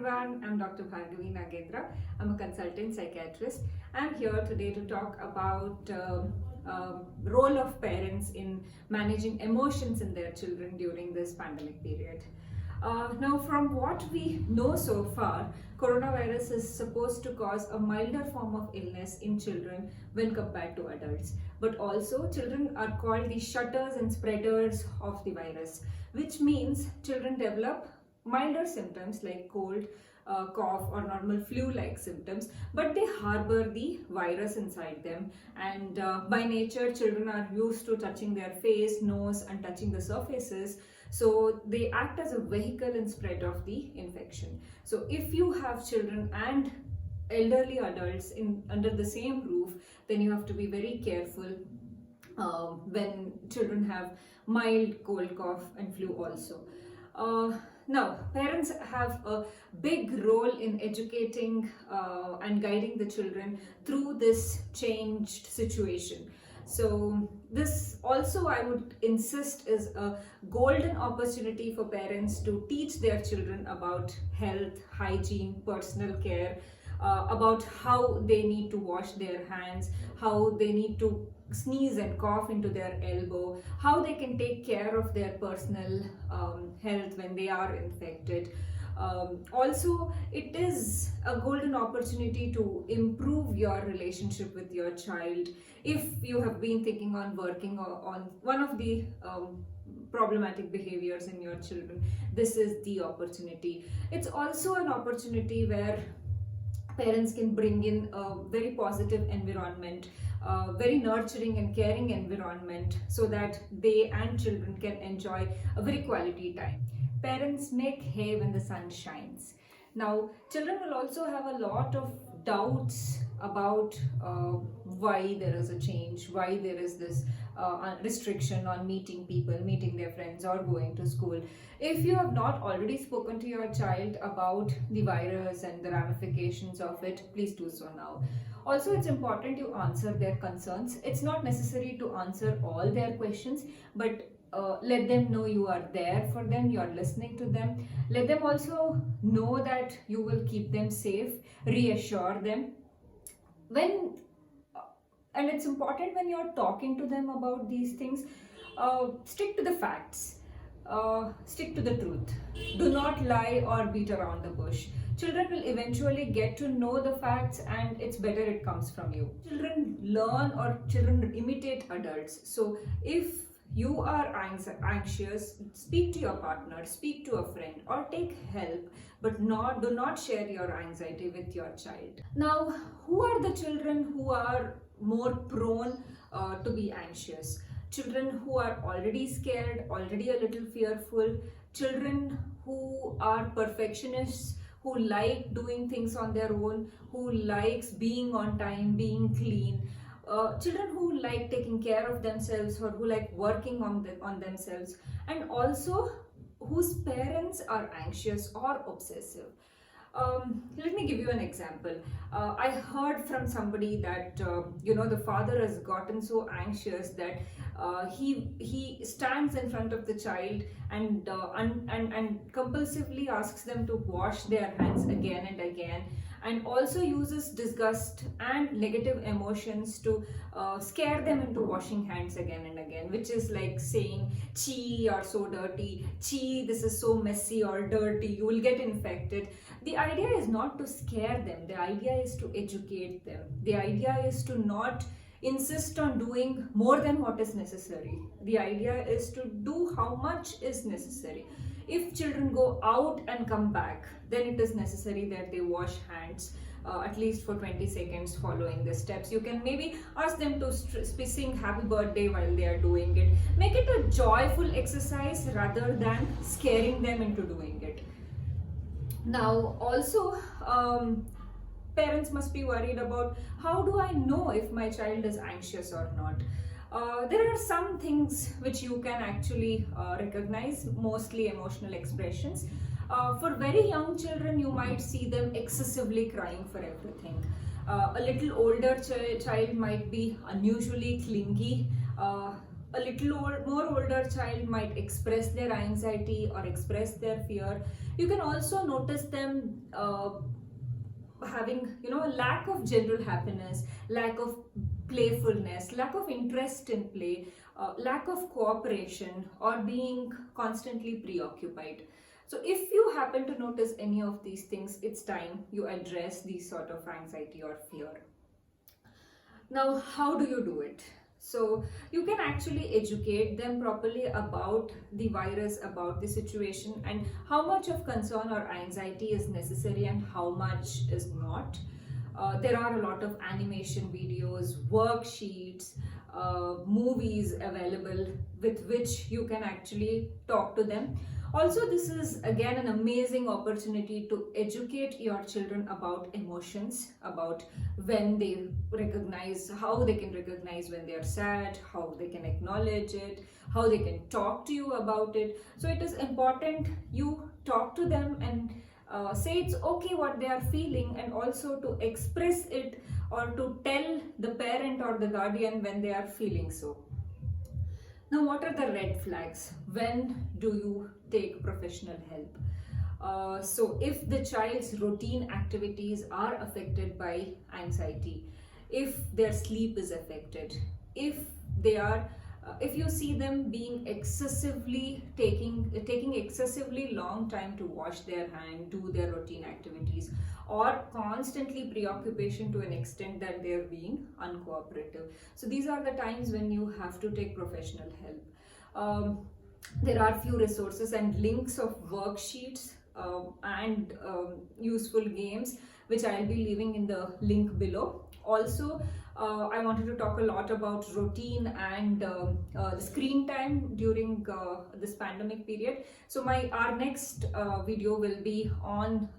everyone, I'm Dr. Bhargavi Nagendra. I'm a consultant psychiatrist. I'm here today to talk about role of parents in managing emotions in their children during this pandemic period. Now, from what we know so far, coronavirus is supposed to cause a milder form of illness in children when compared to adults. But also, children are called the shutters and spreaders of the virus, which means children develop milder symptoms like cold, cough or normal flu-like symptoms, but they harbor the virus inside them, and by nature children are used to touching their face, nose and touching the surfaces, so they act as a vehicle in spread of the infection. So if you have children and elderly adults under the same roof, then you have to be very careful when children have mild cold, cough and flu also. Now, parents have a big role in educating and guiding the children through this changed situation. So this also, I would insist, is a golden opportunity for parents to teach their children about health, hygiene, personal care, about how they need to wash their hands, how they need to sneeze and cough into their elbow, how they can take care of their personal health when they are infected. Also, it is a golden opportunity to improve your relationship with your child. If you have been thinking on working on one of the problematic behaviors in your children, this is the opportunity. It's also an opportunity where parents can bring in a very positive environment, very nurturing and caring environment, so that they and children can enjoy a very quality time. Parents make hay when the sun shines. Now, children will also have a lot of doubts about why there is a change, why there is this restriction on meeting people, meeting their friends or going to school. If you have not already spoken to your child about the virus and the ramifications of it, please do so now. Also, it's important you answer their concerns. It's not necessary to answer all their questions, but let them know you are there for them, you are listening to them. Let them also know that you will keep them safe, reassure them. And it's important when you're talking to them about these things, stick to the facts, stick to the truth. Do not lie or beat around the bush. Children will eventually get to know the facts, and it's better it comes from you. Children learn, or children imitate adults. So if you are anxious, speak to your partner, speak to a friend or take help, but do not share your anxiety with your child. Now, who are the children who are more prone to be anxious? Children who are already scared, already a little fearful, children who are perfectionists, who like doing things on their own, who likes being on time, being clean, children who like taking care of themselves or who like working on themselves, and also whose parents are anxious or obsessive. Let me give you an example. I heard from somebody that the father has gotten so anxious that he stands in front of the child and compulsively asks them to wash their hands again and again, and also uses disgust and negative emotions to scare them into washing hands again and again, which is like saying, "Chee, you're so dirty. Chee, this is so messy or dirty. You will get infected." The idea is not to scare them. The idea is to educate them. The idea is to not insist on doing more than what is necessary. The idea is to do how much is necessary. If children go out and come back, then it is necessary that they wash hands at least for 20 seconds following the steps. You can maybe ask them to sing happy birthday while they are doing it. Make it a joyful exercise rather than scaring them into doing it. Now, also, parents must be worried about, how do I know if my child is anxious or not? There are some things which you can actually recognize, mostly emotional expressions. For very young children, you might see them excessively crying for everything. A little older child might be unusually clingy. a little more older child might express their anxiety or express their fear. You can also notice them having, a lack of general happiness, lack of playfulness, lack of interest in play, lack of cooperation, or being constantly preoccupied. So if you happen to notice any of these things, it's time you address these sort of anxiety or fear. Now, how do you do it? So you can actually educate them properly about the virus, about the situation, and how much of concern or anxiety is necessary and how much is not. There are a lot of animation videos, worksheets, movies available with which you can actually talk to them. Also, this is again an amazing opportunity to educate your children about emotions, about when they recognize, how they can recognize when they are sad, how they can acknowledge it, how they can talk to you about it. So it is important you talk to them and say it's okay what they are feeling, and also to express it or to tell the parent or the guardian when they are feeling so. Now, what are the red flags? When do you take professional help? So if the child's routine activities are affected by anxiety, if their sleep is affected, if they are if you see them being excessively taking excessively long time to wash their hand, do their routine activities, or constantly preoccupation to an extent that they're being uncooperative, so these are the times when you have to take professional help. There are few resources and links of worksheets and useful games which I'll be leaving in the link below. Also, I wanted to talk a lot about routine and the screen time during this pandemic period. So our next video will be on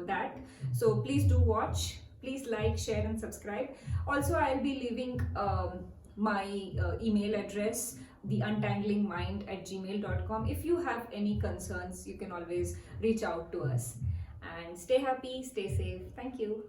that. So please do watch. Please like, share and subscribe. Also, I'll be leaving my email address, theuntanglingmind@gmail.com. If you have any concerns, you can always reach out to us. And stay happy, stay safe. Thank you.